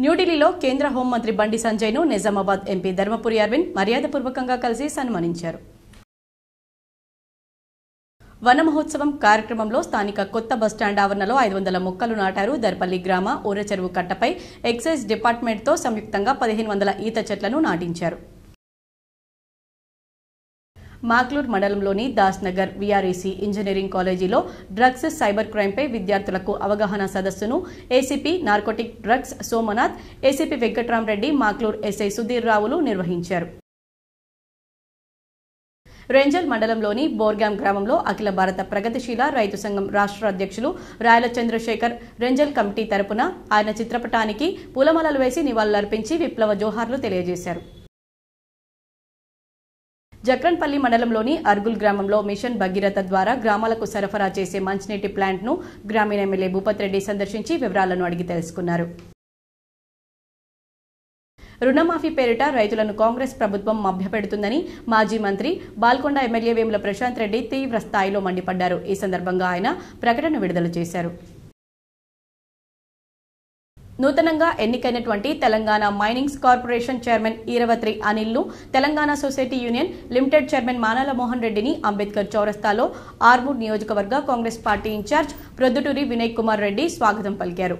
న్యూఢిల్లీలో కేంద్ర హోంమంత్రి బండి సంజయ్ను నిజామాబాద్ ఎంపీ ధర్మపురి అరవింద్ మర్యాదపూర్వకంగా కలిసి సన్మానించారు. వన మహోత్సవం కార్యక్రమంలో స్థానిక కొత్త బస్టాండ్ ఆవరణలో 500 మొక్కలు నాటారు. దర్పల్లి గ్రామ ఊరచెరువు కట్టపై ఎక్సైజ్ డిపార్ట్మెంట్తో సంయుక్తంగా 1500 ఈత చెట్లను నాటించారు. మాక్లూర్ మండలంలోని దాస్నగర్ విఆర్ఈసీ ఇంజనీరింగ్ కాలేజీలో డ్రగ్స్ సైబర్ క్రైమ్పై విద్యార్థులకు అవగాహన సదస్సును ACP narcotic drugs Somnath, ACP Venkatramareddy, Makloor SI Sudheer రావులు నిర్వహించారు. రెంజల్ మండలంలోని బోర్గాం గ్రామంలో అఖిల భారత ప్రగతిశీల రైతు సంఘం రాష్ట్ర అధ్యక్షులు రాయల చంద్రశేఖర్ రెంజల్ కమిటీ తరపున ఆయన చిత్రపటానికి పూలమాలలు వేసి నివాళులర్పించి విప్లవ జోహార్లు తెలియజేశారు. జక్రన్పల్లి మండలంలోని అర్గుల్ గ్రామంలో మిషన్ భగీరథ ద్వారా గ్రామాలకు సరఫరా చేసే మంచినీటి ప్లాంట్ను గ్రామీణ ఎమ్మెల్యే భూపత్ రెడ్డి సందర్శించి వివరాలను అడిగి తెలుసుకున్నారు. రుణమాఫీ పేరిట రైతులను కాంగ్రెస్ ప్రభుత్వం మభ్యపెడుతుందని మాజీ మంత్రి బాల్కొండ ఎమ్మెల్యే వేముల ప్రశాంత్ రెడ్డి తీవ్ర స్థాయిలో మండిపడ్డారు. ఈ సందర్భంగా ఆయన ప్రకటన విడుదల చేశారు. నూతనంగా ఎన్నికైనటువంటి Telangana minings corporation chairman Eravatri అనిల్ను Telangana society union limited chairman Manala Mohan రెడ్డిని అంబేద్కర్ చౌరస్తాలో ఆర్మూర్ నియోజకవర్గ కాంగ్రెస్ పార్టీ ఇన్ఛార్జ్ ప్రొద్దుటూరి వినయ్ కుమార్ రెడ్డి స్వాగతం పలికారు.